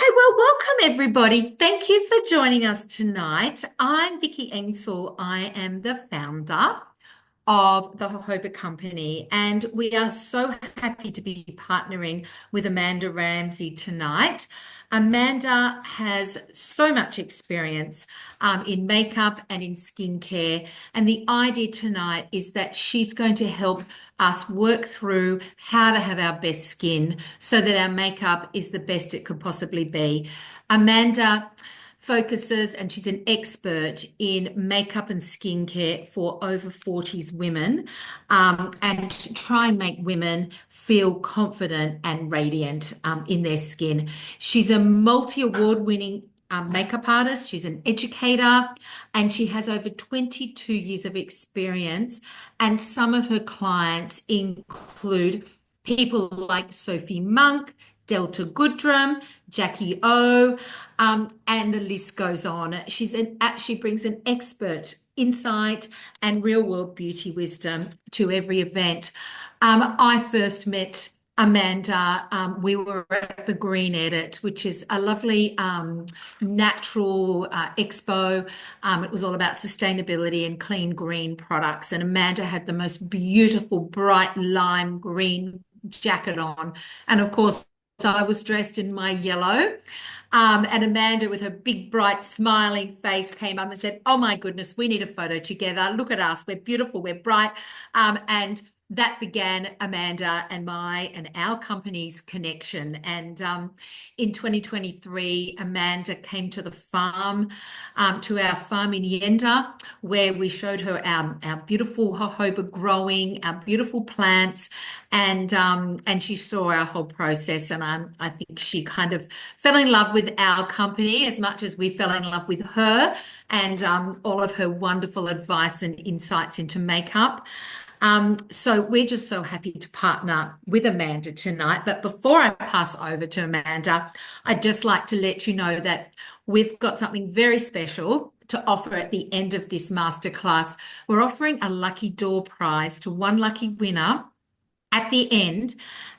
Well, welcome everybody. Thank you for joining us tonight. I'm Vicki Engsel. I am the founder of the Jojoba Company, and we are so happy to be partnering with Amanda Ramsay tonight. Amanda has so much experience in makeup and in skincare, and the idea tonight is that she's going to help us work through how to have our best skin so that our makeup is the best it could possibly be. Amanda focuses, and she's an expert in makeup and skincare for over 40s women, and to try and make women feel confident and radiant in their skin. She's a multi-award winning makeup artist. She's an educator, and she has over 22 years of experience. And some of her clients include people like Sophie Monk, Delta Goodrum, Jackie O, and the list goes on. She brings an expert insight and real world beauty wisdom to every event. I first met Amanda. We were at the Green Edit, which is a lovely natural expo. It was all about sustainability and clean green products. And Amanda had the most beautiful bright lime green jacket on. And of course, so I was dressed in my yellow. And Amanda, with her big, bright, smiling face, came up and said, "Oh my goodness, we need a photo together. Look at us. We're beautiful. We're bright." And that began Amanda and our company's connection. And in 2023, Amanda came to the farm, to our farm in Yenda, where we showed her our beautiful jojoba growing, our beautiful plants, and she saw our whole process. And I think she kind of fell in love with our company as much as we fell in love with her and all of her wonderful advice and insights into makeup. So we're just so happy to partner with Amanda tonight. But before I pass over to Amanda, I'd just like to let you know that we've got something very special to offer at the end of this masterclass. We're offering a lucky door prize to one lucky winner at the end.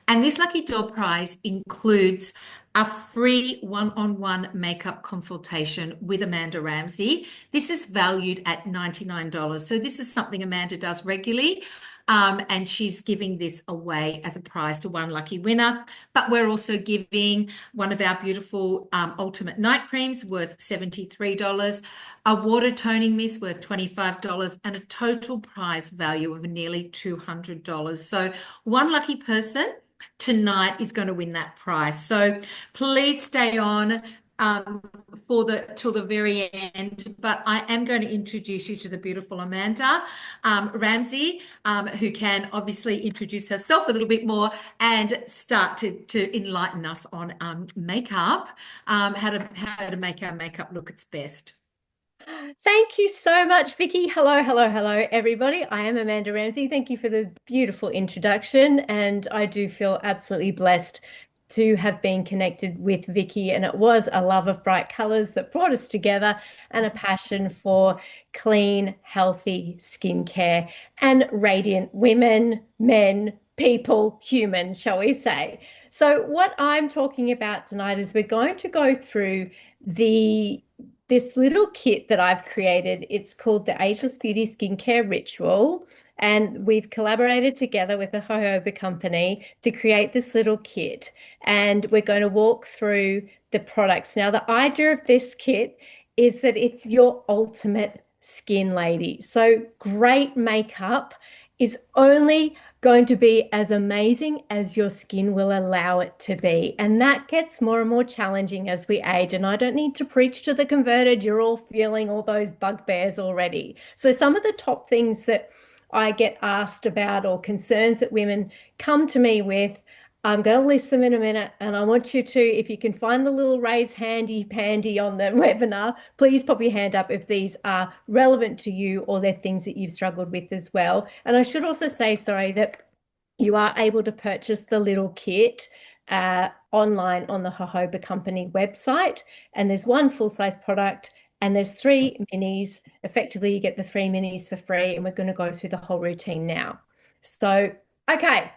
And this lucky door prize includes a free one-on-one makeup consultation with Amanda Ramsay. This is valued at $99. So this is something Amanda does regularly. And she's giving this away as a prize to one lucky winner. But we're also giving one of our beautiful ultimate night creams worth $73, a water toning mist worth $25, and a total prize value of nearly $200. So one lucky person tonight is going to win that prize. So please stay on till the very end. But I am going to introduce you to the beautiful Amanda Ramsay, who can obviously introduce herself a little bit more and start to enlighten us on makeup, how to make our makeup look its best. Thank you so much, Vicki. Hello, hello, hello, everybody. I am Amanda Ramsay. Thank you for the beautiful introduction. And I do feel absolutely blessed to have been connected with Vicki. And it was a love of bright colors that brought us together and a passion for clean, healthy skincare and radiant women, men, people, humans, shall we say. So, what I'm talking about tonight is we're going to go through the this little kit that I've created. It's called the Ageless Beauty Skincare Ritual. And we've collaborated together with the Jojoba Company to create this little kit. And we're going to walk through the products. Now, the idea of this kit is that it's your ultimate skin lady. So great makeup is only going to be as amazing as your skin will allow it to be. And that gets more and more challenging as we age. And I don't need to preach to the converted. You're all feeling all those bugbears already. So some of the top things that I get asked about or concerns that women come to me with, I'm going to list them in a minute, and I want you to, if you can find the little raise handy pandy on the webinar, please pop your hand up if these are relevant to you or they're things that you've struggled with as well. And I should also say, sorry, that you are able to purchase the little kit online on the Jojoba Company website, and there's one full-size product and there's three minis. Effectively, you get the three minis for free, and we're going to go through the whole routine now. So, okay.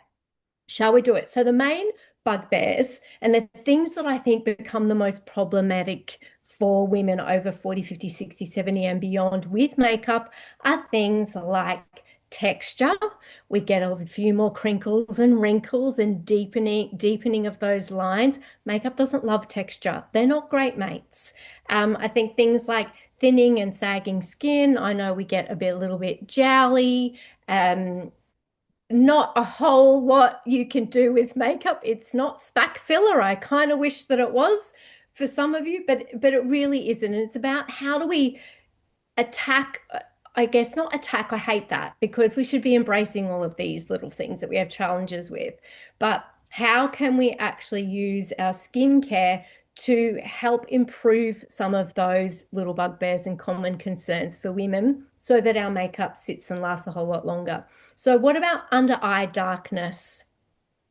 Shall we do it? So the main bugbears and the things that I think become the most problematic for women over 40, 50, 60, 70 and beyond with makeup are things like texture. We get a few more crinkles and wrinkles and deepening of those lines. Makeup doesn't love texture. They're not great mates. I think things like thinning and sagging skin. I know we get a little bit jowly. Not a whole lot you can do with makeup. It's not spac filler. I kind of wish that it was for some of you, but it really isn't. And it's about how do we attack, I guess not attack, I hate that because we should be embracing all of these little things that we have challenges with. But how can we actually use our skincare to help improve some of those little bugbears and common concerns for women so that our makeup sits and lasts a whole lot longer? So, what about under eye darkness?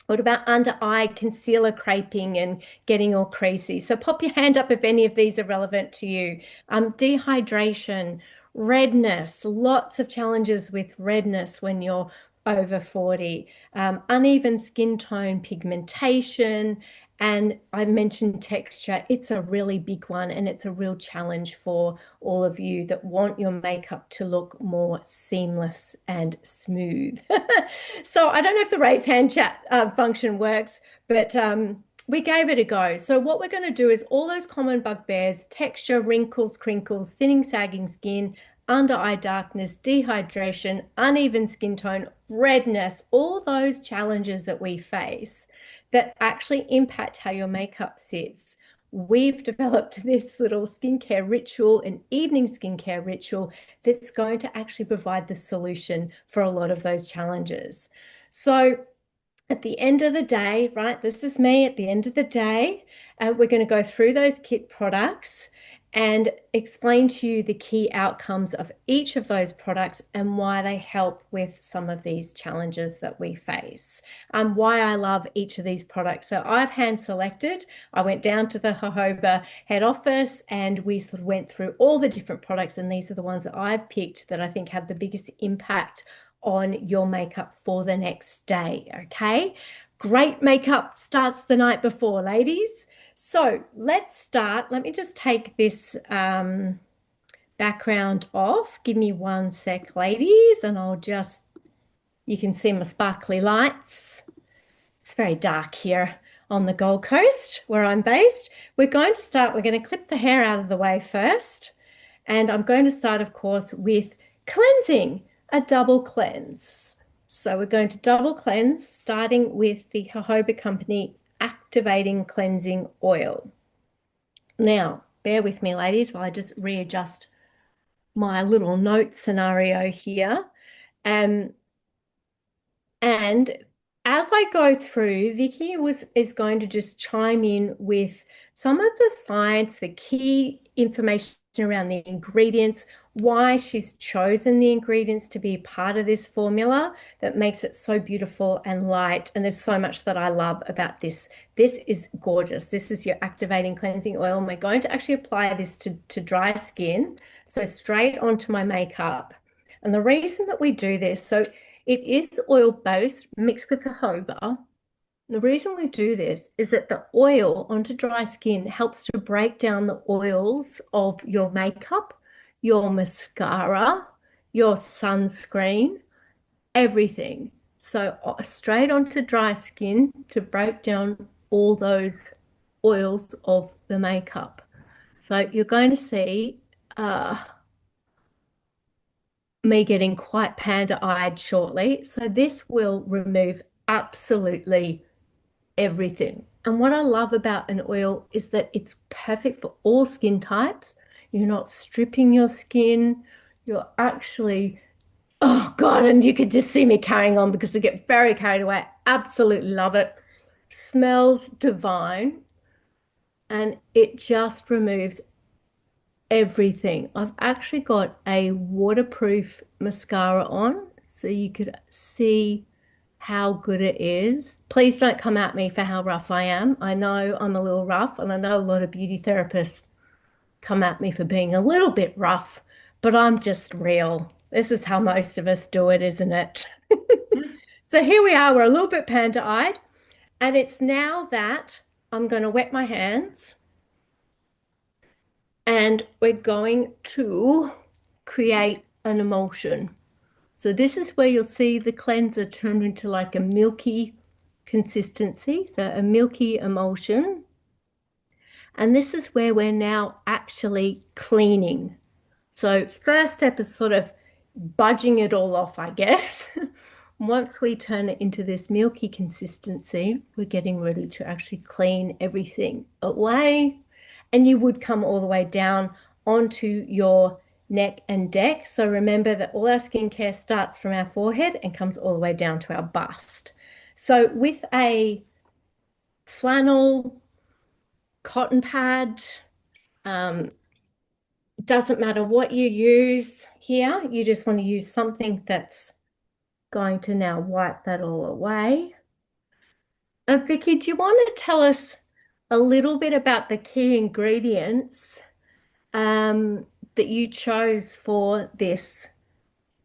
What about under eye concealer creping and getting all creasy? So pop your hand up if any of these are relevant to you. Dehydration, redness, lots of challenges with redness when you're over 40, uneven skin tone, pigmentation, and I mentioned texture. It's a really big one and it's a real challenge for all of you that want your makeup to look more seamless and smooth. So I don't know if the raise hand chat function works, but we gave it a go. So what we're going to do is all those common bugbears, texture, wrinkles, crinkles, thinning, sagging skin, under eye darkness, dehydration, uneven skin tone, redness, all those challenges that we face that actually impact how your makeup sits. We've developed this little skincare ritual, an evening skincare ritual that's going to actually provide the solution for a lot of those challenges. So at the end of the day, right, this is me at the end of the day, we're going to go through those kit products and explain to you the key outcomes of each of those products and why they help with some of these challenges that we face. Why I love each of these products. So I've hand selected. I went down to the jojoba head office and we sort of went through all the different products, and these are the ones that I've picked that I think have the biggest impact on your makeup for the next day. Okay. Great makeup starts the night before, ladies. So let's start. Let me just take this background off. Give me one sec, ladies, and you can see my sparkly lights. It's very dark here on the Gold Coast where I'm based. We're going to clip the hair out of the way first. And I'm going to start, of course, with cleansing, a double cleanse. So we're going to double cleanse, starting with the Jojoba Company Activating Cleansing Oil. Now, bear with me, ladies, while I just readjust my little note scenario here. And as I go through, Vicki is going to just chime in with some of the science, the key information around the ingredients, why she's chosen the ingredients to be part of this formula that makes it so beautiful and light. And there's so much that I love about this. This is gorgeous. This is your activating cleansing oil. And we're going to actually apply this to dry skin, so straight onto my makeup. And the reason that we do this, so it is oil-based mixed with the jojoba. The reason we do this is that the oil onto dry skin helps to break down the oils of your makeup, your mascara, your sunscreen, everything. So straight onto dry skin to break down all those oils of the makeup. So you're going to see me getting quite panda-eyed shortly. So this will remove absolutely everything. And what I love about an oil is that it's perfect for all skin types. You're not stripping your skin. You're actually, oh God, and you could just see me carrying on because I get very carried away. Absolutely love it. Smells divine. And it just removes everything. I've actually got a waterproof mascara on so you could see how good it is. Please don't come at me for how rough I am. I know I'm a little rough, and I know a lot of beauty therapists come at me for being a little bit rough, but I'm just real. This is how most of us do it, isn't it? So here we are, we're a little bit panda-eyed. And it's now that I'm going to wet my hands and we're going to create an emulsion. So this is where you'll see the cleanser turn into like a milky consistency, so a milky emulsion. And this is where we're now actually cleaning. So first step is sort of budging it all off, I guess. Once we turn it into this milky consistency, we're getting ready to actually clean everything away. And you would come all the way down onto your neck and deck. So remember that all our skincare starts from our forehead and comes all the way down to our bust. So with a flannel, cotton pad, um, doesn't matter what you use here, you just want to use something that's going to now wipe that all away. Vicky, do you want to tell us a little bit about the key ingredients that you chose for this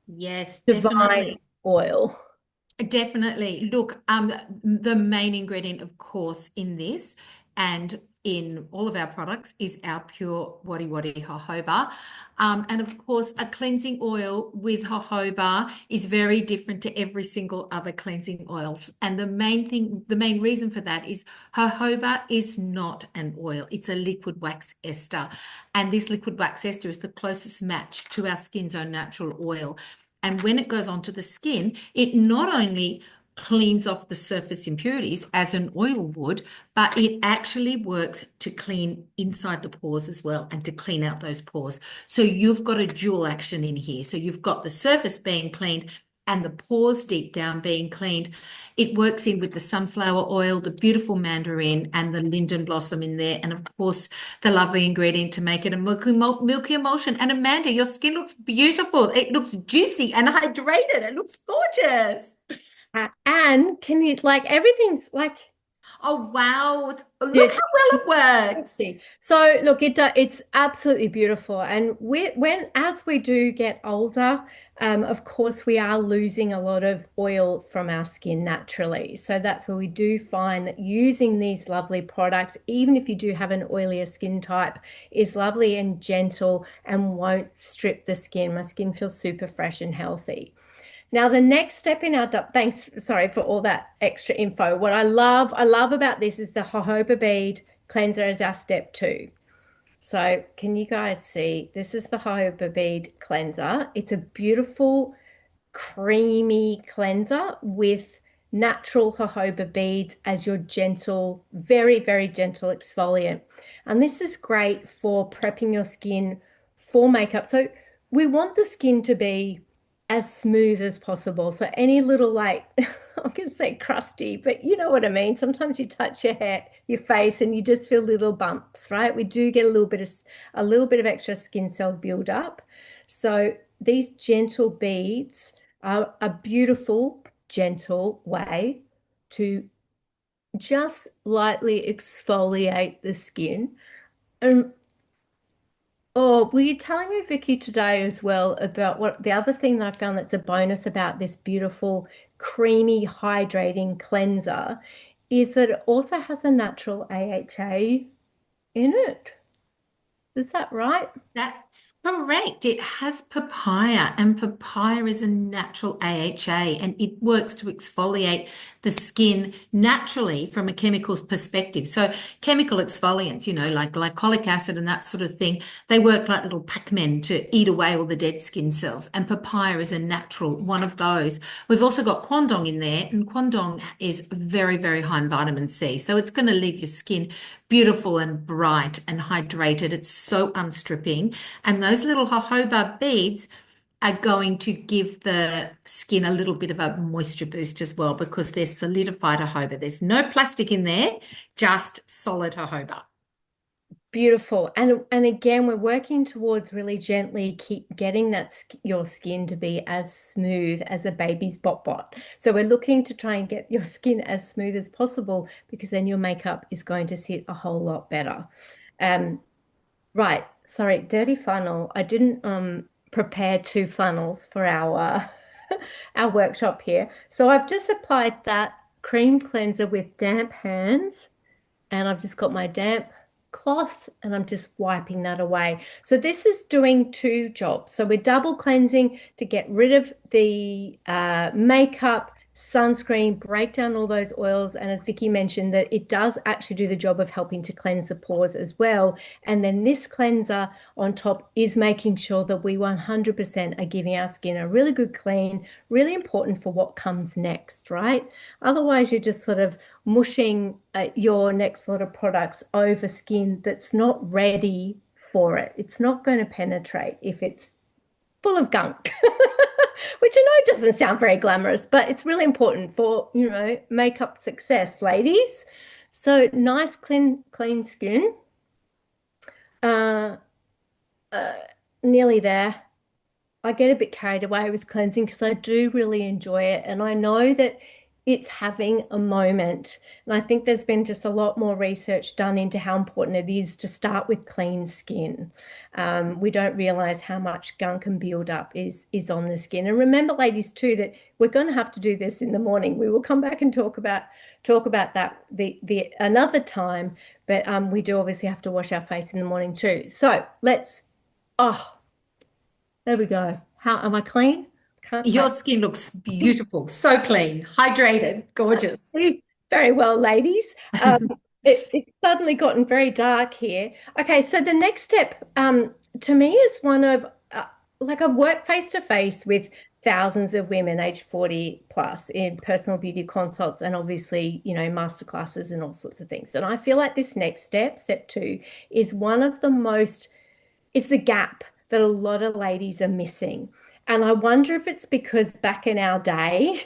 Yes, divine definitely. oil? Definitely. Look, the main ingredient, of course, in this and in all of our products is our pure wadi wadi jojoba. And of course, a cleansing oil with jojoba is very different to every single other cleansing oils. And the main reason for that is jojoba is not an oil, it's a liquid wax ester. And this liquid wax ester is the closest match to our skin's own natural oil. And when it goes onto the skin, it not only cleans off the surface impurities as an oil would, but it actually works to clean inside the pores as well and to clean out those pores. So you've got a dual action in here. So you've got the surface being cleaned and the pores deep down being cleaned. It works in with the sunflower oil, the beautiful mandarin, and the linden blossom in there. And of course, the lovely ingredient to make it a milky emulsion. And Amanda, your skin looks beautiful. It looks juicy and hydrated. It looks gorgeous. And can you like everything's like Oh, wow. Look did how well it works. so look it's absolutely beautiful and when as we do get older of course we are losing a lot of oil from our skin naturally, so that's where we do find that using these lovely products, even if you do have an oilier skin type, is lovely and gentle and won't strip the skin. My skin feels super fresh and healthy. Now, the next step in our, thanks, sorry for all that extra info. What I love about this is the jojoba bead cleanser as our step two. So can you guys see? This is the jojoba bead cleanser. It's a beautiful creamy cleanser with natural jojoba beads as your gentle, very, very gentle exfoliant. And this is great for prepping your skin for makeup. So we want the skin to be as smooth as possible. So any little like, I'm going to say crusty, but you know what I mean. Sometimes you touch your hair, your face, and you just feel little bumps, right? We do get a little bit of extra skin cell buildup. So these gentle beads are a beautiful, gentle way to just lightly exfoliate the skin. And oh, were you telling me, Vicky, today as well about what the other thing that I found that's a bonus about this beautiful, creamy, hydrating cleanser is that it also has a natural AHA in it. Is that right? That's correct. It has papaya, and papaya is a natural AHA, and it works to exfoliate the skin naturally from a chemicals perspective. So, chemical exfoliants, like glycolic acid and that sort of thing, they work like little Pac-Men to eat away all the dead skin cells. And papaya is a natural one of those. We've also got quandong in there, and quandong is very, very high in vitamin C. So, it's going to leave your skin beautiful and bright and hydrated. It's so unstripping. And those little jojoba beads are going to give the skin a little bit of a moisture boost as well because they're solidified jojoba. There's no plastic in there, just solid jojoba. Beautiful. And again, we're working towards really gently keep getting your skin to be as smooth as a baby's bot. So we're looking to try and get your skin as smooth as possible because then your makeup is going to sit a whole lot better. Um, right. Sorry, dirty funnel. I didn't prepare two funnels for our our workshop here. So I've just applied that cream cleanser with damp hands, and I've just got my damp cloth and I'm just wiping that away. So this is doing two jobs. So we're double cleansing to get rid of the makeup, sunscreen, break down all those oils. And as Vicky mentioned, that it does actually do the job of helping to cleanse the pores as well. And then this cleanser on top is making sure that we 100% are giving our skin a really good clean, really important for what comes next, right? Otherwise, you're just sort of mushing your next lot of products over skin that's not ready for it. It's not going to penetrate if it's full of gunk, which I know doesn't sound very glamorous, but it's really important for, makeup success, ladies. So nice, clean skin. Uh, uh, Nearly there. I get a bit carried away with cleansing because I do really enjoy it. And I know that it's having a moment. And I think there's been just a lot more research done into how important it is to start with clean skin. We don't realize how much gunk and build-up is on the skin. And remember, ladies, too, that we're going to have to do this in the morning. We will come back and talk about that the another time. But we do obviously have to wash our face in the morning too. So oh, there we go. How am I clean? Can't Your quite skin looks beautiful, so clean, hydrated, gorgeous. see very well, ladies. It's suddenly gotten very dark here. Okay, so the next step, to me, is one of like I've worked face to face with thousands of women aged 40 plus in personal beauty consults and obviously, masterclasses and all sorts of things. And I feel like this next step, step two, is one of the most is the gap that a lot of ladies are missing. And I wonder if it's because back in our day,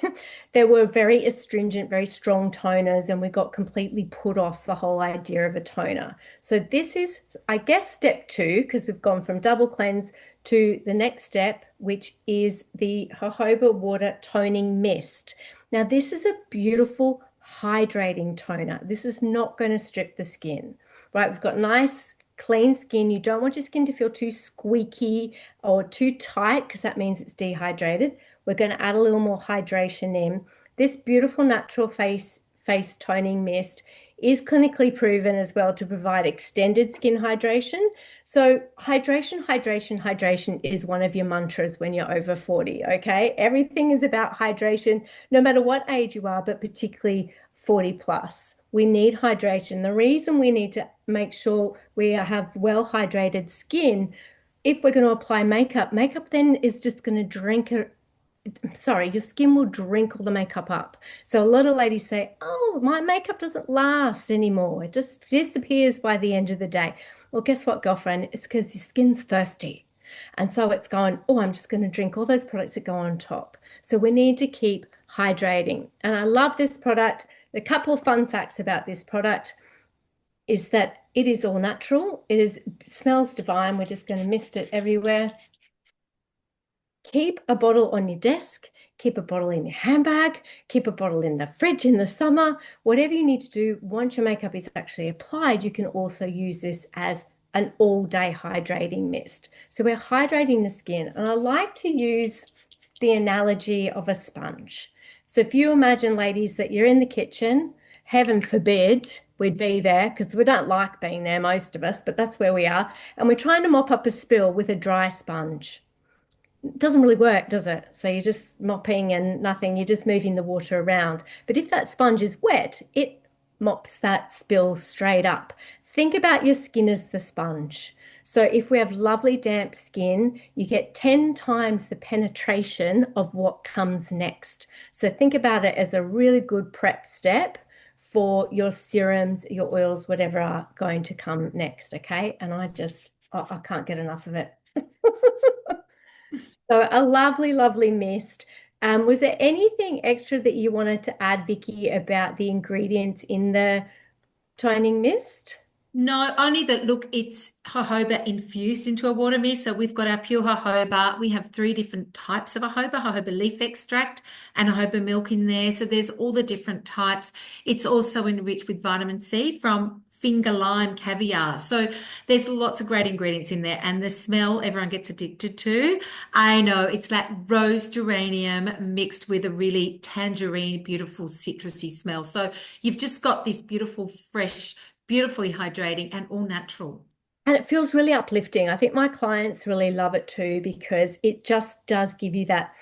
there were very astringent, very strong toners, and we got completely put off the whole idea of a toner. So this is, I guess, step two, because we've gone from double cleanse to the next step, which is the jojoba water toning mist. Now, this is a beautiful hydrating toner. This is not going to strip the skin, right? We've got nice clean skin. You don't want your skin to feel too squeaky or too tight because that means it's dehydrated. We're going to add a little more hydration in. This beautiful natural face toning mist is clinically proven as well to provide extended skin hydration. So hydration, hydration, hydration is one of your mantras when you're over 40, okay? Everything is about hydration, no matter what age you are, but particularly 40 plus. We need hydration. The reason we need to make sure we have well hydrated skin, if we're going to apply makeup, makeup then is just going to drink it. Sorry, your skin will drink all the makeup up. So a lot of ladies say, oh, my makeup doesn't last anymore. It just disappears by the end of the day. Well, guess what, girlfriend? It's because your skin's thirsty. And so it's going, oh, I'm just going to drink all those products that go on top. So we need to keep hydrating. And I love this product. A couple of fun facts about this product is that it is all natural. Smells divine. We're just going to mist it everywhere. Keep a bottle on your desk, keep a bottle in your handbag, keep a bottle in the fridge in the summer. Whatever you need to do, once your makeup is actually applied, you can also use this as an all-day hydrating mist. So we're hydrating the skin, and I like to use the analogy of a sponge. So if you imagine, ladies, that you're in the kitchen, heaven forbid we'd be there because we don't like being there, most of us, but that's where we are, and we're trying to mop up a spill with a dry sponge. It doesn't really work, does it? So you're just mopping and nothing, you're just moving the water around. But if that sponge is wet, it mops that spill straight up. Think about your skin as the sponge. So if we have lovely damp skin, you get 10 times the penetration of what comes next. So think about it as a really good prep step for your serums, your oils, whatever are going to come next, okay? And I can't get enough of it. So a lovely, lovely mist. Was there anything extra that you wanted to add, Vicky, about the ingredients in the toning mist? No, only that, look, it's jojoba infused into a water mist. So we've got our pure jojoba. We have three different types of jojoba leaf extract and jojoba milk in there. So there's all the different types. It's also enriched with vitamin C from finger lime caviar. So there's lots of great ingredients in there, and the smell everyone gets addicted to. I know it's that rose geranium mixed with a really tangerine, beautiful citrusy smell. So you've just got this beautiful, fresh, beautifully hydrating and all natural. And it feels really uplifting. I think my clients really love it too because it just does give you that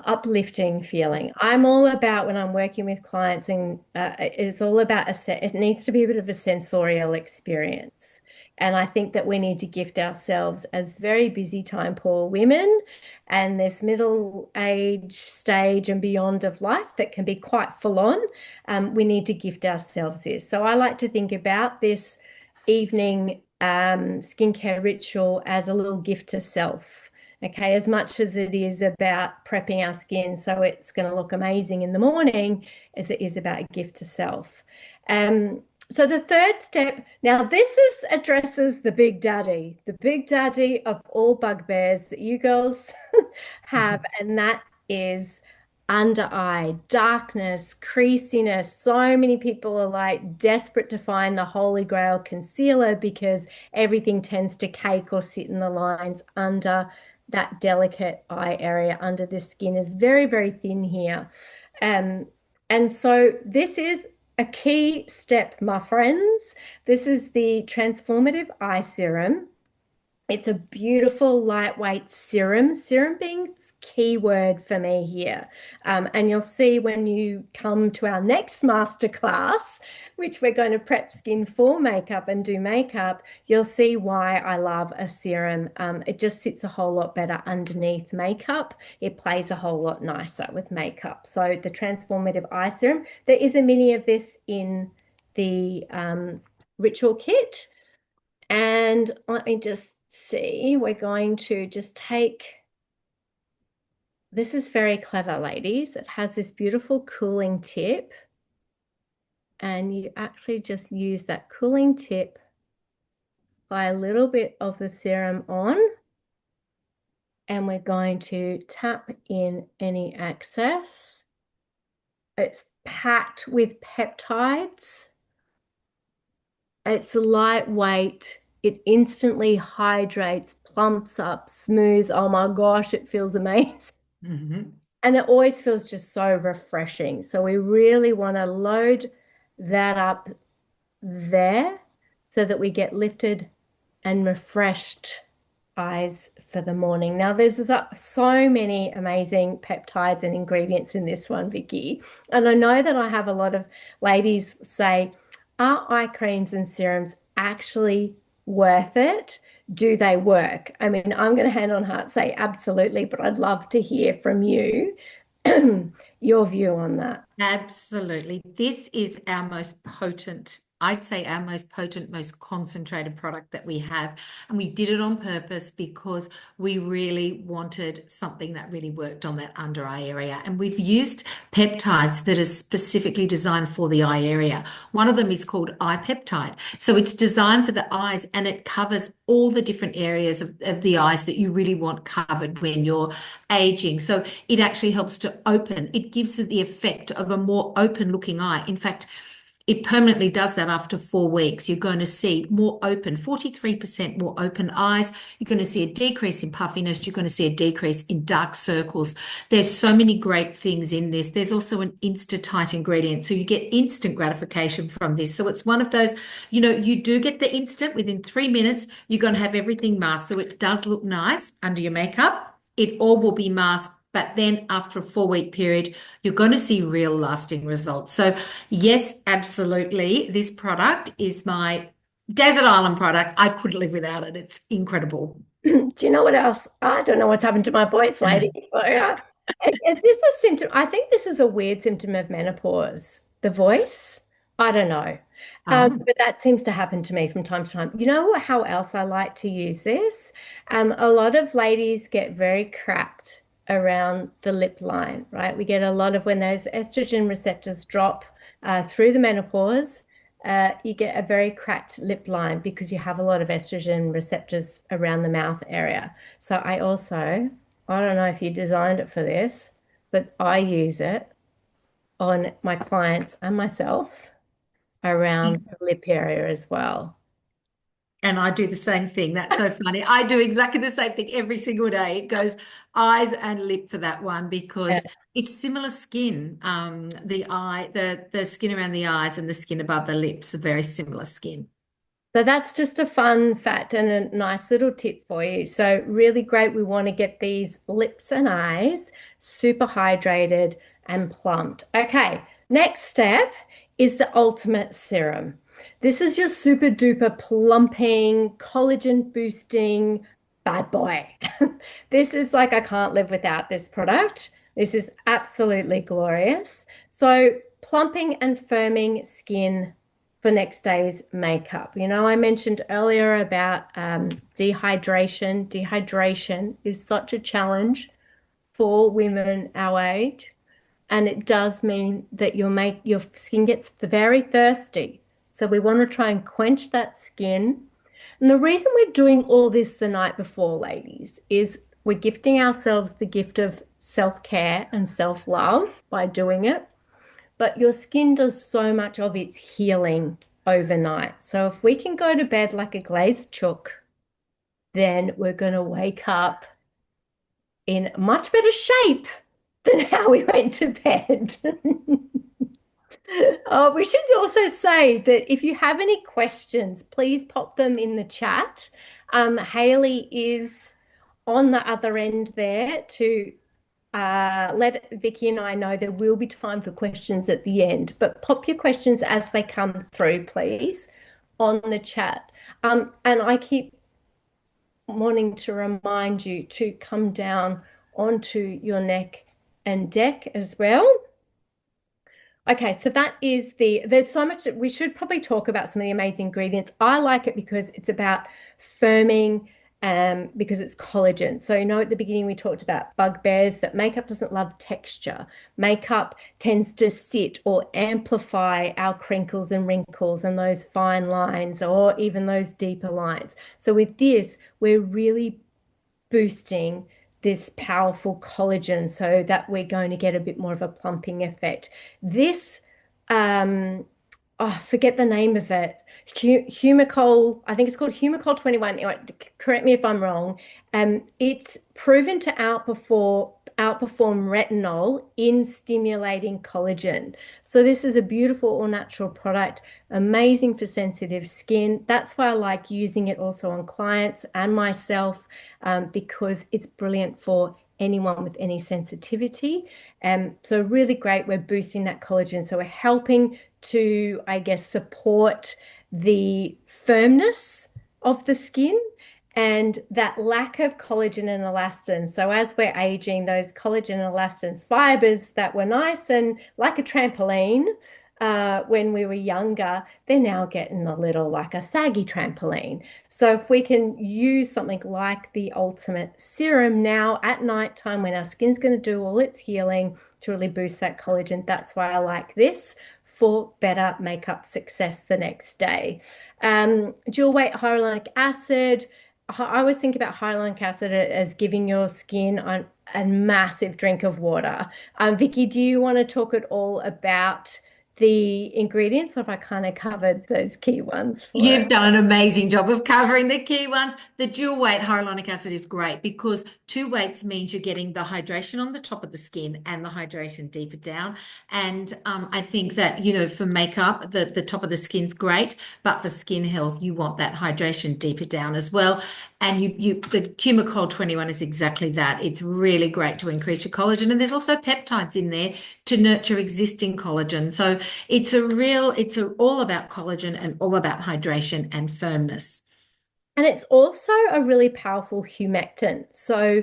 uplifting feeling. I'm all about when I'm working with clients, and it's all about it needs to be a bit of a sensorial experience. And I think that we need to gift ourselves as very busy time poor women and this middle age stage and beyond of life that can be quite full on. We need to gift ourselves this. So I like to think about this evening skincare ritual as a little gift to self. Okay, as much as it is about prepping our skin so it's going to look amazing in the morning, as it is about a gift to self. Um, so the third step, now this is addresses the big daddy of all bugbears that you girls have, and that is under eye, darkness, creasiness. So many people are like desperate to find the holy grail concealer because everything tends to cake or sit in the lines under that delicate eye area under the skin is very, very thin here. Um, and so this is a key step, my friends. This is the transformative eye serum. It's a beautiful, lightweight serum. Serum being key word for me here. And you'll see when you come to our next masterclass, which we're going to prep skin for makeup and do makeup, you'll see why I love a serum. It just sits a whole lot better underneath makeup. It plays a whole lot nicer with makeup. So the transformative eye serum, there is a mini of this in the ritual kit. And let me just see, we're going to just take, this is very clever, ladies. It has this beautiful cooling tip, and you actually just use that cooling tip, apply a little bit of the serum on, and we're going to tap in any excess. It's packed with peptides. It's lightweight. It instantly hydrates, plumps up, smooths. Oh my gosh, it feels amazing. Mhm. And it always feels just so refreshing. So we really want to load that up there so that we get lifted and refreshed eyes for the morning. Now, there's so many amazing peptides and ingredients in this one, Vicki. And I know that I have a lot of ladies say, are eye creams and serums actually worth it? Do they work? I mean, I'm going to hand on heart say absolutely, but I'd love to hear from you your view on that. Absolutely. This is our most potent, I'd say our most potent, most concentrated product that we have. And we did it on purpose because we really wanted something that really worked on that under eye area. And we've used peptides that are specifically designed for the eye area. One of them is called eye peptide. So it's designed for the eyes and it covers all the different areas of the eyes that you really want covered when you're aging. So it actually helps to open. It gives it the effect of a more open looking eye. In fact, it permanently does that after 4 weeks. You're going to see more open, 43% more open eyes. You're going to see a decrease in puffiness. You're going to see a decrease in dark circles. There's so many great things in this. There's also an Insta-Tight ingredient. So you get instant gratification from this. So it's one of those, you do get the instant within 3 minutes. You're going to have everything masked. So it does look nice under your makeup. It all will be masked. But then after a 4 week period, you're going to see real lasting results. So yes, absolutely. This product is my desert island product. I couldn't live without it. It's incredible. Do you know what else? I don't know what's happened to my voice, lady. Is this a symptom? I think this is a weird symptom of menopause. The voice? I don't know. Oh, But that seems to happen to me from time to time. You know how else I like to use this? A lot of ladies get very cracked around the lip line, right? We get a lot of when those estrogen receptors drop through the menopause, you get a very cracked lip line because you have a lot of estrogen receptors around the mouth area. So I don't know if you designed it for this, but I use it on my clients and myself. around the lip area as well. And I do the same thing. That's so funny. I do exactly the same thing every single day. It goes eyes and lip for that one Yeah. because it's similar skin. The skin around the eyes and the skin above the lips are very similar skin. So that's just a fun fact and a nice little tip for you. So really great. We want to get these lips and eyes super hydrated and plumped. Okay, next step is the ultimate serum. This is your super duper plumping, collagen boosting bad boy. This is like, I can't live without this product. This is absolutely glorious. So plumping and firming skin for next day's makeup. You know, I mentioned earlier about dehydration. Dehydration is such a challenge for women our age, and it does mean that your skin gets very thirsty. So we want to try and quench that skin. And the reason we're doing all this the night before, ladies, is we're gifting ourselves the gift of self-care and self-love by doing it. But your skin does so much of its healing overnight. So if we can go to bed like a glazed chook, then we're going to wake up in much better shape than how we went to bed. Oh, we should also say that if you have any questions, please pop them in the chat. Haley is on the other end there to let Vicki and I know there will be time for questions at the end, but pop your questions as they come through, please, on the chat. And I keep wanting to remind you to come down onto your neck and deck as well. Okay, so that is there's so much that we should probably talk about some of the amazing ingredients. I like it because it's about firming, because it's collagen. So, you know, at the beginning we talked about bugbears, that makeup doesn't love texture. Makeup tends to sit or amplify our crinkles and wrinkles and those fine lines or even those deeper lines. So with this, we're really boosting this powerful collagen so that we're going to get a bit more of a plumping effect. This, forget the name of it. Humicol, I think it's called Humicol 21. Anyway, correct me if I'm wrong. It's proven to outperform retinol in stimulating collagen. So this is a beautiful all natural product, amazing for sensitive skin. That's why I like using it also on clients and myself, because it's brilliant for anyone with any sensitivity. So really great. We're boosting that collagen. So we're helping to, I guess, support the firmness of the skin and that lack of collagen and elastin. So as we're aging, those collagen and elastin fibers that were nice and like a trampoline when we were younger, they're now getting a little like a saggy trampoline. So if we can use something like the Ultimate Serum now at nighttime when our skin's going to do all its healing to really boost that collagen, that's why I like this for better makeup success the next day. Dual weight hyaluronic acid. I always think about hyaluronic acid as giving your skin a massive drink of water. Vicki, do you want to talk at all about the ingredients, or have I kind of covered those key ones for You've it? done an amazing job of covering the key ones. The dual weight hyaluronic acid is great because two weights means you're getting the hydration on the top of the skin and the hydration deeper down. And I think that, you know, for makeup, the top of the skin's great, but for skin health, you want that hydration deeper down as well. And the Cumicol 21 is exactly that. It's really great to increase your collagen. And there's also peptides in there to nurture existing collagen. So all about collagen and all about hydration and firmness. And it's also a really powerful humectant. So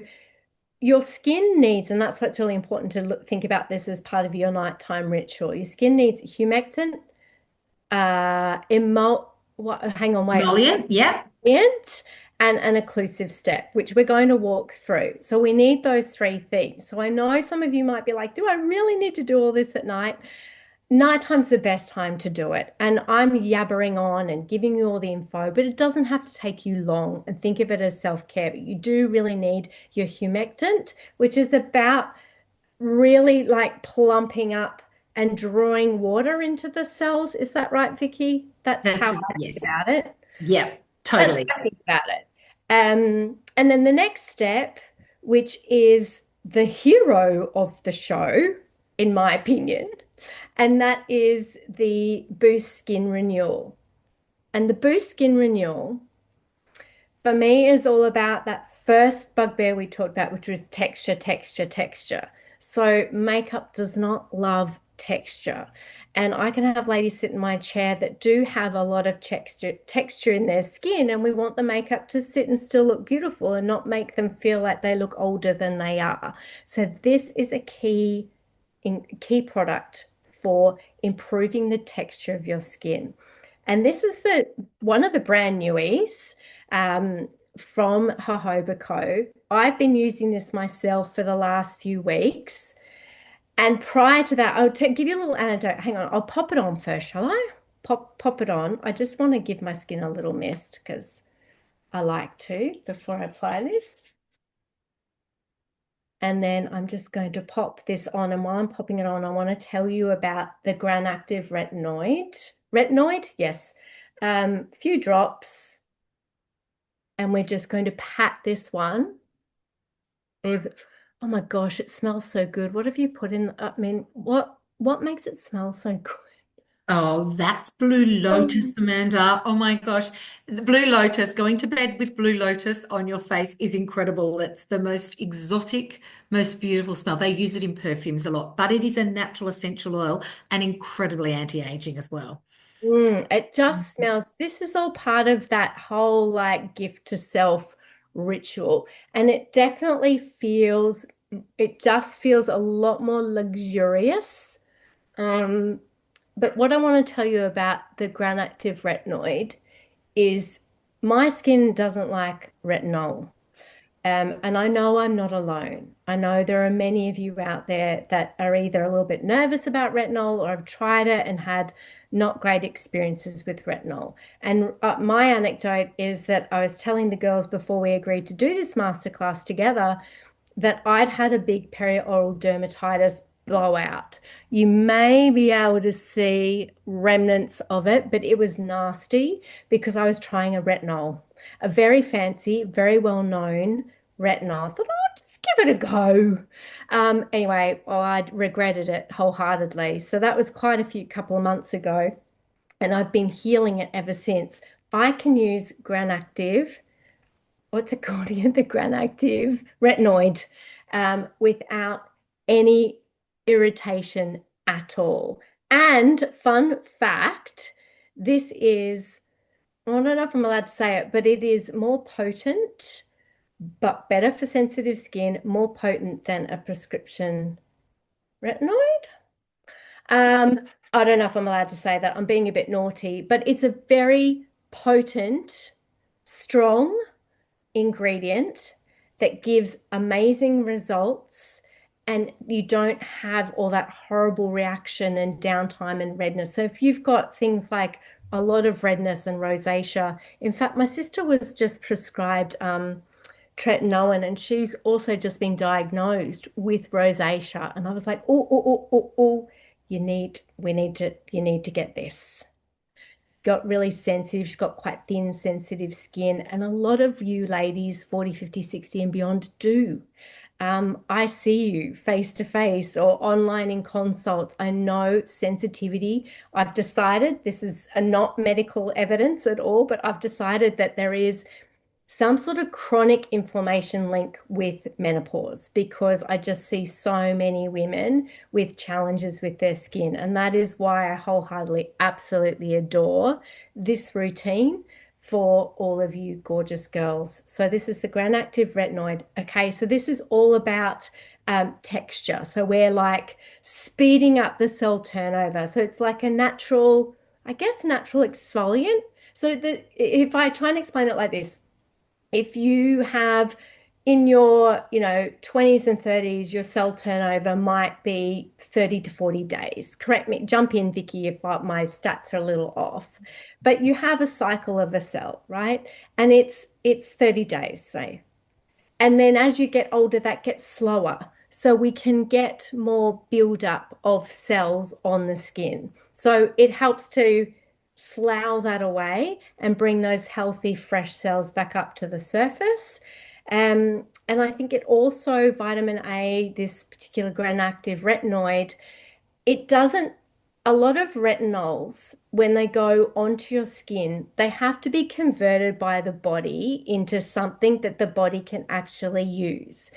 your skin needs, and that's what's really important to think about this as part of your nighttime ritual. Your skin needs humectant, hang on, wait, Emollient, yeah. emollient, and an occlusive step, which we're going to walk through. So we need those three things. So I know some of you might be like, do I really need to do all this at night? Nighttime's the best time to do it. And I'm yabbering on and giving you all the info, but it doesn't have to take you long. And think of it as self-care. But you do really need your humectant, which is about really like plumping up and drawing water into the cells. Is that right, Vicky? That's how I think Yes. about it. Yeah, That's totally. how I think about it. And then the next step, which is the hero of the show, in my opinion, and that is the Boost Skin Renewal. And the Boost Skin Renewal for me is all about that first bugbear we talked about, which was texture, texture, texture. So makeup does not love texture. And I can have ladies sit in my chair that do have a lot of texture in their skin, and we want the makeup to sit and still look beautiful and not make them feel like they look older than they are. So this is a key product for improving the texture of your skin. And this is the one of the brand newies from Jojoba Co. I've been using this myself for the last few weeks. And prior to that, give you a little anecdote. Hang on, I'll pop it on first, shall I? Pop it on. I just want to give my skin a little mist because I like to before I apply this. And then I'm just going to pop this on. And while I'm popping it on, I want to tell you about the Gran Active Retinoid. Retinoid? Yes. Few drops. And we're just going to pat this one with, oh my gosh, it smells so good. What have you put in? I mean, what makes it smell so good? Oh, that's Blue Lotus, Amanda. Oh my gosh. The Blue Lotus, going to bed with Blue Lotus on your face is incredible. It's the most exotic, most beautiful smell. They use it in perfumes a lot, but it is a natural essential oil and incredibly anti-aging as well. It just smells. This is all part of that whole like gift to self ritual. And it just feels a lot more luxurious. Um, but what I want to tell you about the Granactive Retinoid is my skin doesn't like retinol. And I know I'm not alone. I know there are many of you out there that are either a little bit nervous about retinol or have tried it and had not great experiences with retinol. And my anecdote is that I was telling the girls before we agreed to do this masterclass together that I'd had a big perioral dermatitis blowout. You may be able to see remnants of it, but it was nasty because I was trying a retinol, a very fancy, very well known retinol. I thought, oh, just give it a go. Anyway, well, I regretted it wholeheartedly. So that was quite a few couple of months ago, and I've been healing it ever since. I can use Granactive, what's it called again? The Granactive Retinoid, without any irritation at all. And fun fact, this is, I don't know if I'm allowed to say it, but it is more potent, but better for sensitive skin, more potent than a prescription retinoid. Um, I don't know if I'm allowed to say that. I'm being a bit naughty, but it's a very potent, strong ingredient that gives amazing results, and you don't have all that horrible reaction and downtime and redness. So if you've got things like a lot of redness and rosacea, in fact, my sister was just prescribed tretinoin, and she's also just been diagnosed with rosacea. And I was like, oh, you need to get this. Got really sensitive. She's got quite thin, sensitive skin. And a lot of you ladies, 40, 50, 60 and beyond do. I see you face to face or online in consults. I know sensitivity. I've decided this is a not medical evidence at all, but I've decided that there is some sort of chronic inflammation link with menopause because I just see so many women with challenges with their skin. And that is why I wholeheartedly, absolutely adore this routine for all of you gorgeous girls. So this is the Gran Active Retinoid. Okay, so this is all about texture. So we're like speeding up the cell turnover. So it's like a natural, I guess, natural exfoliant. So if I try and explain it like this, if you have in your 20s and 30s, your cell turnover might be 30 to 40 days. Correct me, jump in, Vicky, if my stats are a little off. But you have a cycle of a cell, right? And it's 30 days, say. And then as you get older, that gets slower. so we can get more buildup of cells on the skin. So it helps to slough that away and bring those healthy, fresh cells back up to the surface. And I think it also, vitamin A, this particular gram-active retinoid, it doesn't, a lot of retinols, when they go onto your skin, they have to be converted by the body into something that the body can actually use.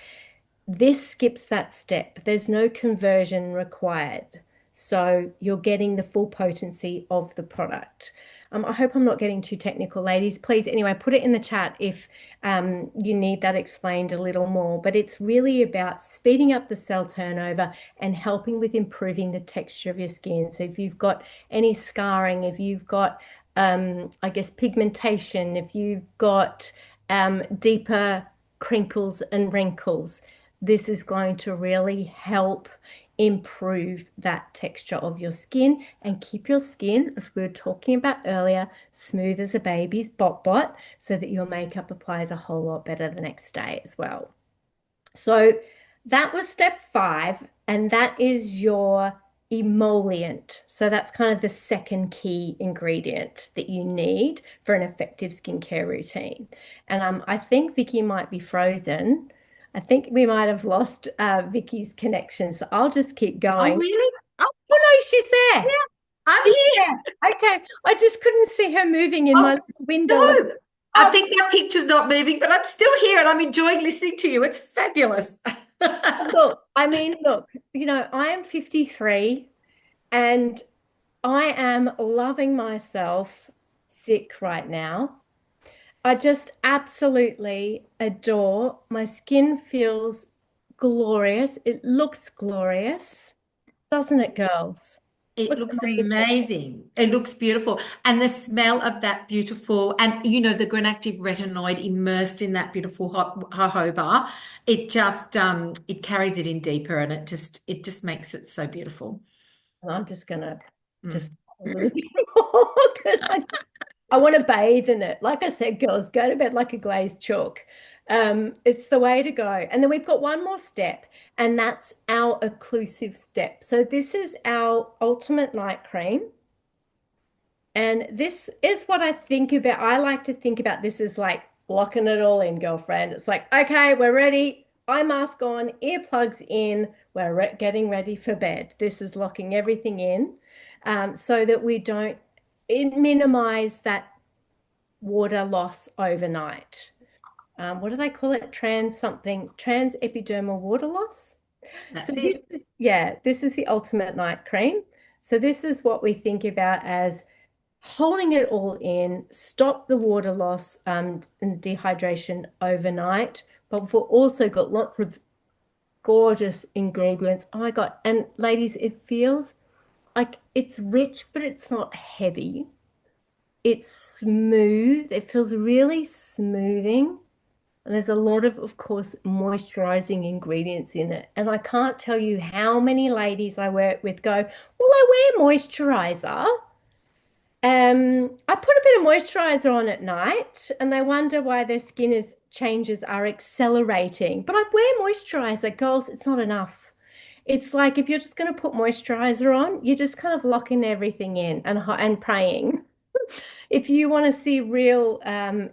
This skips that step. There's no conversion required. So you're getting the full potency of the product. I hope I'm not getting too technical, ladies. Please, anyway, put it in the chat if you need that explained a little more. But it's really about speeding up the cell turnover and helping with improving the texture of your skin. So if you've got any scarring, if you've got, I guess, pigmentation, if you've got deeper crinkles and wrinkles, this is going to really help improve that texture of your skin and keep your skin, as we were talking about earlier, smooth as a baby's bot so that your makeup applies a whole lot better the next day as well. So that was step 5, and that is your emollient. So that's kind of the second key ingredient that you need for an effective skincare routine. And I think Vicky might be frozen. I think we might have lost Vicky's connection. So I'll just keep Oh, going. really? Oh, no, she's there. Yeah, I'm She's here. there. Okay. I just couldn't see her moving in my Oh, window. no. I Oh, think that picture's not moving, but I'm still here and I'm enjoying listening to you. It's fabulous. look, I mean, look, I am 53 and I am loving myself sick right now. I just absolutely adore. My skin feels glorious. It looks glorious, doesn't it, girls? It Looks looks amazing. amazing. It looks beautiful. And the smell of that beautiful, and the granactive retinoid immersed in that beautiful jojoba, it just it carries it in deeper and it just makes it so beautiful. And I'm just gonna just Mm. a little bit more because I want to bathe in it. Like I said, girls, go to bed like a glazed chalk. It's the way to go. And then we've got one more step, and that's our occlusive step. So this is our ultimate night cream. And this is what I think about. I like to think about this as like locking it all in, girlfriend. It's like, okay, we're ready. Eye mask on, earplugs in. We're getting ready for bed. This is locking everything in, so that we don't minimize that water loss overnight. What do they call it? Trans epidermal water loss. So That's it. yeah, this is the ultimate night cream. So this is what we think about as holding it all in, stop the water loss and dehydration overnight. But we've also got lots of gorgeous ingredients. Oh my God. And ladies, it feels like it's rich, but it's not heavy. It's smooth. It feels really smoothing. And there's a lot of course, moisturizing ingredients in it. And I can't tell you how many ladies I work with go, well, I wear moisturizer. I put a bit of moisturizer on at night and they wonder why their skin is changes are accelerating. But I wear moisturizer, girls, it's not enough. It's like if you're just going to put moisturizer on, you're just kind of locking everything in and praying. If you want to see real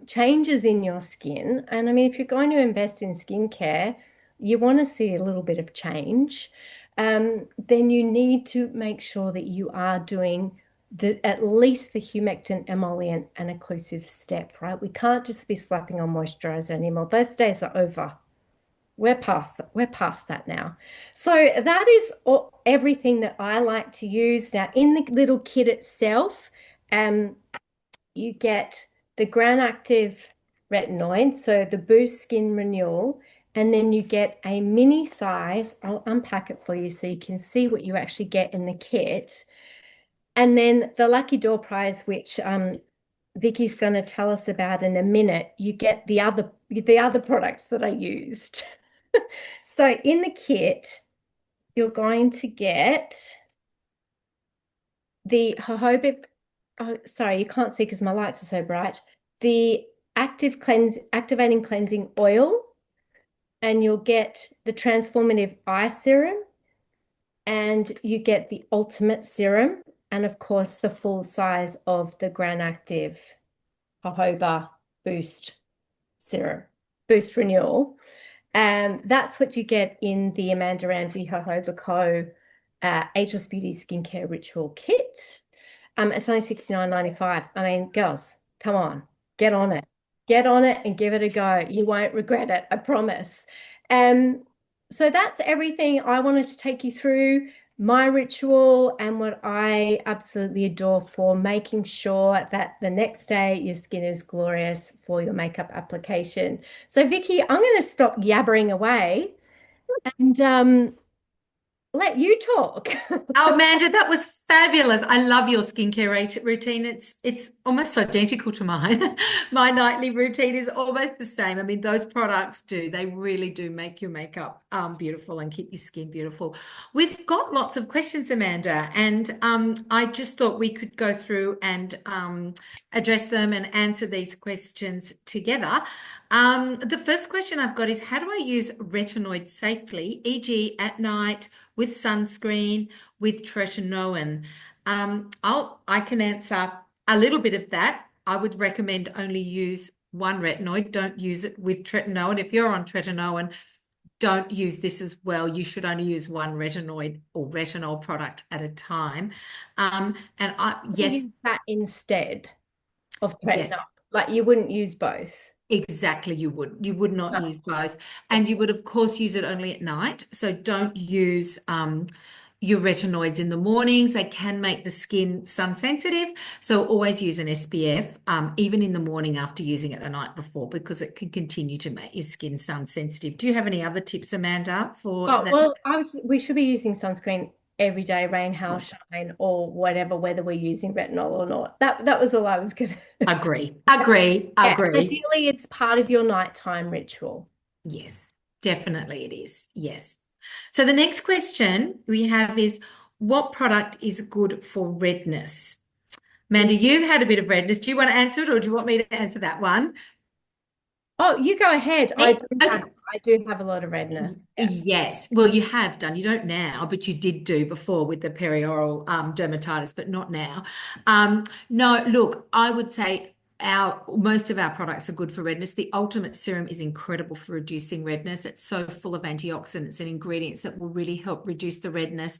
changes in your skin, and I mean, if you're going to invest in skincare, you want to see a little bit of change, then you need to make sure that you are doing at least the humectant, emollient, and occlusive step, right? We can't just be slapping on moisturizer anymore. Those days are over. We're past that now. So that is everything that I like to use. Now, in the little kit itself, you get the Gran Active retinoid, so the Boost Skin Renewal, and then you get a mini size. I'll unpack it for you so you can see what you actually get in the kit. And then the lucky door prize, which Vicky's going to tell us about in a minute, you get the other products that I used. So in the kit, you're going to get the jojoba. Oh, sorry, you can't see because my lights are so bright. The activating cleansing oil, and you'll get the transformative eye serum, and you get the ultimate serum, and of course the full size of the Gran Active jojoba boost serum, boost renewal. That's what you get in the Amanda Ramsay Jojoba Co. Ageless Beauty Skincare Ritual Kit. It's only $69.95. I mean, girls, come on, get on it. Get on it and give it a go. You won't regret it, I promise. Um, so that's everything I wanted to take you through, my ritual and what I absolutely adore for making sure that the next day your skin is glorious for your makeup application. So, Vicki, I'm going to stop yabbering away and let you talk. Oh, Amanda, that was fabulous. I love your skincare routine. It's almost identical to mine. My nightly routine is almost the same. I mean, those products they really do make your makeup beautiful and keep your skin beautiful. We've got lots of questions, Amanda, and I just thought we could go through and address them and answer these questions together. The first question I've got is, how do I use retinoid safely, e.g. at night, with sunscreen, with tretinoin? I can answer a little bit of that. I would recommend only use one retinoid. Don't use it with tretinoin. If you're on tretinoin, don't use this as well. You should only use one retinoid or retinol product at a time. Yes, Use that instead of yes. tretinoin. Like you wouldn't use both. Exactly, you would. You would not No. use both. And you would, of course, use it only at night. So don't use your retinoids in the mornings. They can make the skin sun sensitive. So always use an SPF, even in the morning after using it the night before, because it can continue to make your skin sun sensitive. Do you have any other tips, Amanda, for Oh, that? well, we should be using sunscreen every day, rain, hail, shine, or whatever, whether we're using retinol or not. That was all I was gonna. Agree, agree, Yeah, agree. ideally, it's part of your nighttime ritual. Yes, definitely it is. Yes. So the next question we have is, what product is good for redness? Amanda, you've had a bit of redness. Do you want to answer it, or do you want me to answer that one? Oh, you go ahead. Okay. I do have a lot of redness. Yeah. Yes. Well, you have done. You don't now, but you did do before with the perioral dermatitis, but not now. No, look, I would say most of our products are good for redness. The Ultimate Serum is incredible for reducing redness. It's so full of antioxidants and ingredients that will really help reduce the redness.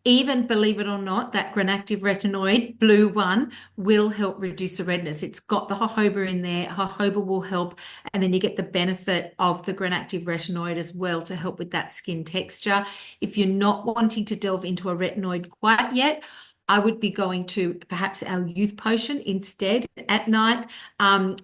Even, believe it or not, that Granactive retinoid, blue one, will help reduce the redness. It's got the jojoba in there. Jojoba will help, and then you get the benefit of the Granactive retinoid as well to help with that skin texture. If you're not wanting to delve into a retinoid quite yet, I would be going to perhaps our youth potion instead at night,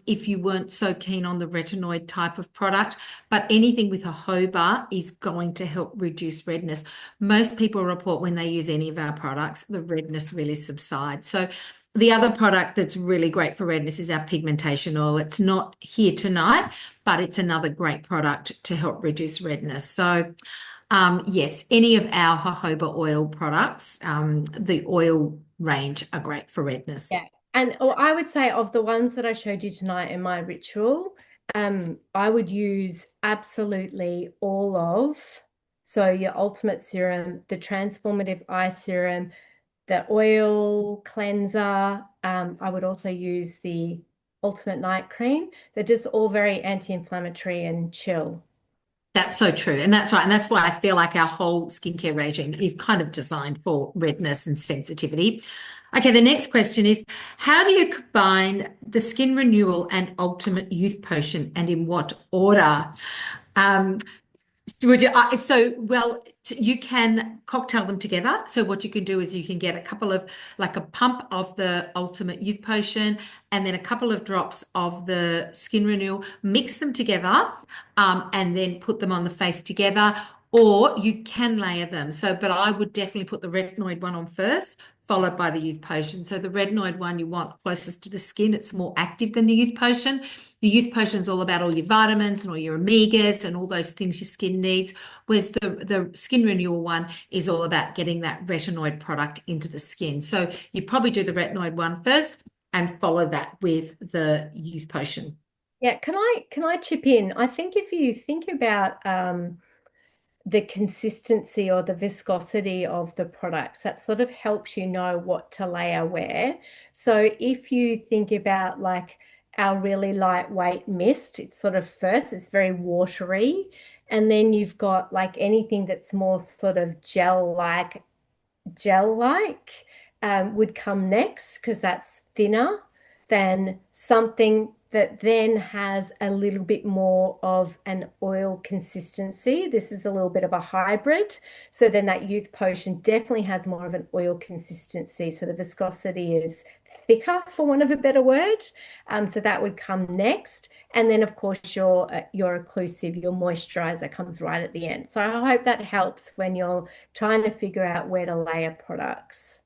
if you weren't so keen on the retinoid type of product. But anything with jojoba is going to help reduce redness. Most people report when they use any of our products, the redness really subsides. So the other product that's really great for redness is our pigmentation oil. It's not here tonight, but it's another great product to help reduce redness. So yes, any of our jojoba oil products, the oil range are great for redness. Yeah. And I would say of the ones that I showed you tonight in my ritual, I would use absolutely all of. So your ultimate serum, the transformative eye serum, the oil cleanser. I would also use the ultimate night cream. They're just all very anti-inflammatory and chill. That's so true. And that's right. And that's why I feel like our whole skincare regime is kind of designed for redness and sensitivity. Okay, the next question is, how do you combine the skin renewal and ultimate youth potion, and in what order? Um, Would you, you can cocktail them together. So what you can do is you can get a couple of, like a pump of the Ultimate Youth Potion and then a couple of drops of the Skin Renewal, mix them together, and then put them on the face together. Or you can layer them. So, but I would definitely put the retinoid one on first, followed by the youth potion. So the retinoid one you want closest to the skin. It's more active than the youth potion. The youth potion is all about all your vitamins and all your omegas and all those things your skin needs. Whereas the skin renewal one is all about getting that retinoid product into the skin. So you probably do the retinoid one first and follow that with the youth potion. Yeah, can I chip in? I think if you think about the consistency or the viscosity of the products, that sort of helps you know what to layer where. So if you think about like our really lightweight mist, it's sort of first, it's very watery. And then you've got like anything that's more sort of gel-like would come next because that's thinner than something that then has a little bit more of an oil consistency. This is a little bit of a hybrid. So then that youth potion definitely has more of an oil consistency. So the viscosity is thicker, for want of a better word. So that would come next. And then, of course, your occlusive, your moisturizer comes right at the end. So I hope that helps when you're trying to figure out where to layer products.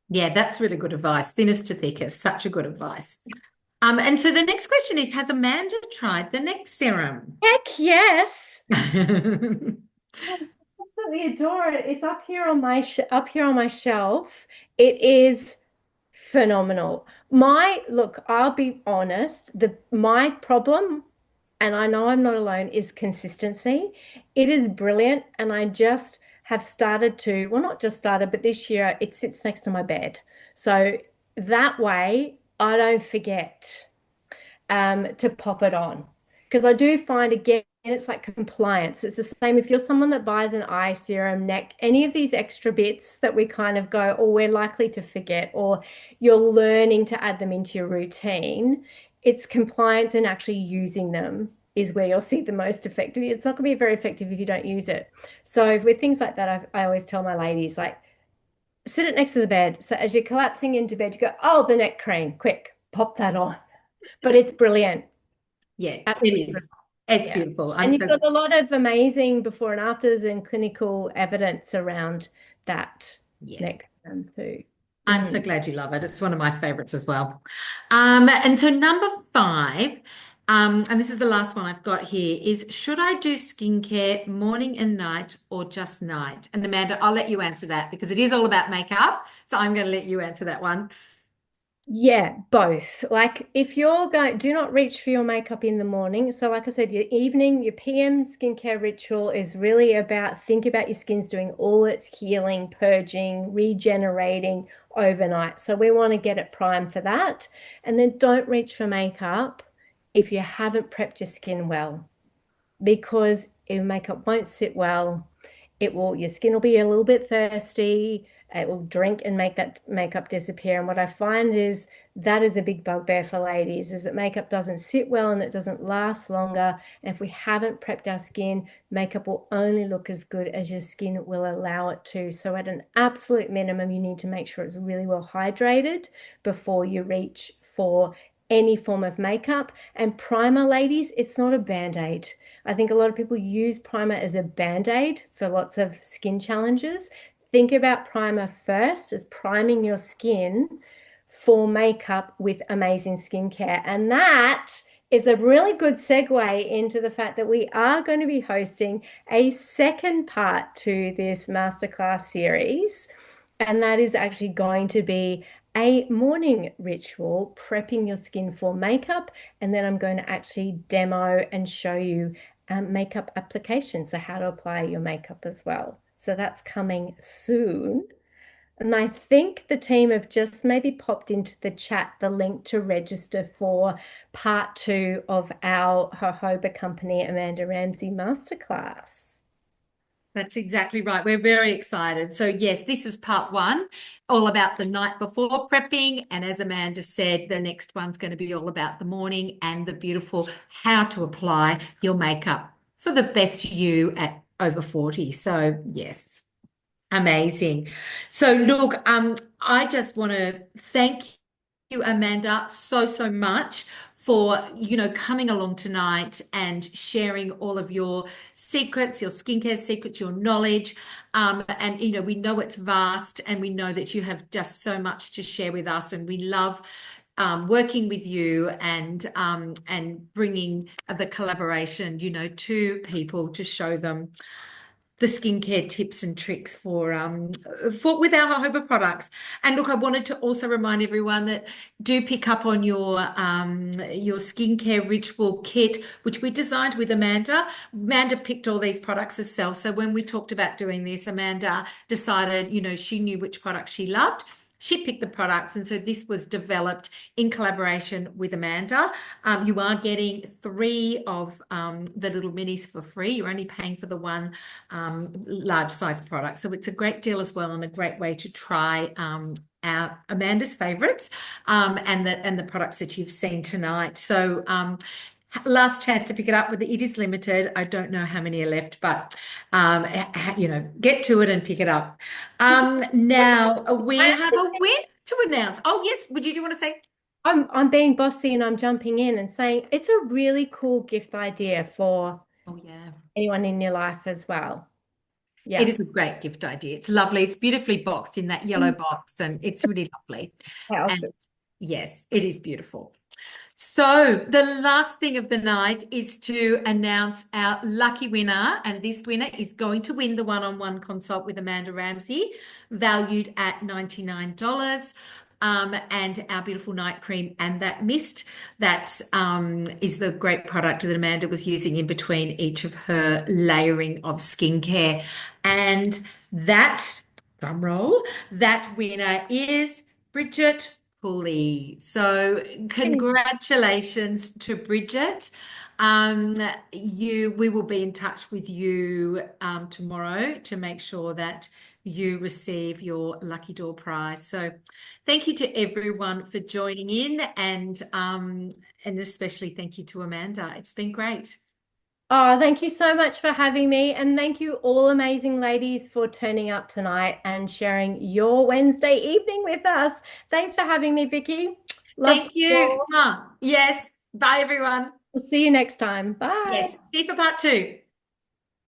Yeah, that's really good advice. Thinnest to thickest, such a good advice. And so the next question is, has Amanda tried the next serum? Heck yes. I absolutely adore it. It's up here on my shelf. It is phenomenal. Look, I'll be honest, my problem, and I know I'm not alone, is consistency. It is brilliant, and I just have started to, well, not just started, but this year it sits next to my bed. So that way I don't forget to pop it on. Because I do find again, it's like compliance. It's the same if you're someone that buys an eye serum, neck, any of these extra bits that we kind of go, or we're likely to forget, or you're learning to add them into your routine. It's compliance and actually using them is where you'll see the most effective. It's not going to be very effective if you don't use it. So with things like that, I always tell my ladies, like, sit it next to the bed. So as you're collapsing into bed, you go, oh, the neck cream, quick, pop that on. But it's brilliant. Yeah, it Absolutely is. brilliant. It's Yeah. beautiful. And I'm you've so got a lot of amazing before and afters and clinical evidence around that yes. next one too. I'm so Mm. glad you love it. It's one of my favorites as well. And so number five, and this is the last one I've got here, is should I do skincare morning and night or just night? And Amanda, I'll let you answer that because it is all about makeup. So I'm going to let you answer that one. Yeah, both. Like if you're going, do not reach for your makeup in the morning. So like I said, your evening, your PM skincare ritual is really about think about your skin's doing all its healing, purging, regenerating overnight. So we want to get it primed for that. And then don't reach for makeup if you haven't prepped your skin well because your makeup won't sit well. Your skin will be a little bit thirsty. It will drink and make that makeup disappear. And what I find is that is a big bugbear for ladies, is that makeup doesn't sit well and it doesn't last longer. And if we haven't prepped our skin, makeup will only look as good as your skin will allow it to. So at an absolute minimum, you need to make sure it's really well hydrated before you reach for any form of makeup. And primer, ladies, it's not a band-aid. I think a lot of people use primer as a band-aid for lots of skin challenges. Think about primer first as priming your skin for makeup with amazing skincare. And that is a really good segue into the fact that we are going to be hosting a second part to this masterclass series. And that is actually going to be a morning ritual, prepping your skin for makeup. And then I'm going to actually demo and show you makeup application. So how to apply your makeup as well. So that's coming soon. And I think the team have just maybe popped into the chat the link to register for part two of our Jojoba Company Amanda Ramsay Masterclass. That's exactly right. We're very excited. So, yes, this is part one, all about the night before prepping. And as Amanda said, the next one's going to be all about the morning and the beautiful how to apply your makeup for the best you at over 40. So, yes. Amazing. So look, I just want to thank you, Amanda, so much for, coming along tonight and sharing all of your secrets, your skincare secrets, your knowledge. And, we know it's vast and we know that you have just so much to share with us and we love working with you and bringing the collaboration, to people to show them the skincare tips and tricks for with our jojoba products. And look, I wanted to also remind everyone that do pick up on your skincare ritual kit, which we designed with Amanda. Amanda picked all these products herself. So when we talked about doing this, Amanda decided, she knew which products she loved. She picked the products, and so this was developed in collaboration with Amanda. You are getting three of the little minis for free. You're only paying for the one large size product. So it's a great deal as well, and a great way to try our Amanda's favorites and the products that you've seen tonight. So last chance to pick it up, but it is limited. I don't know how many are left, but get to it and pick it up. Now we have a win to announce. Oh yes, would you want to say? I'm being bossy and I'm jumping in and saying it's a really cool gift idea for Oh yeah. anyone in your life as well. It Yeah. is a great gift idea. It's lovely. It's beautifully boxed in that yellow box, and it's really lovely. And Awesome. yes, it is beautiful. So the last thing of the night is to announce our lucky winner, and this winner is going to win the one-on-one consult with Amanda Ramsay, valued at $99. And our beautiful night cream and that mist that is the great product that Amanda was using in between each of her layering of skincare. And that, drum roll, that winner is Bridget Pulley. So congratulations to Bridget. We will be in touch with you tomorrow to make sure that you receive your lucky door prize. So thank you to everyone for joining in, and especially thank you to Amanda. It's been great. Oh, thank you so much for having me. And thank you, all amazing ladies, for turning up tonight and sharing your Wednesday evening with us. Thanks for having me, Vicki. Love Thank you you. all. Yes. Bye, everyone. We'll see you next time. Bye. Yes. See you for part two.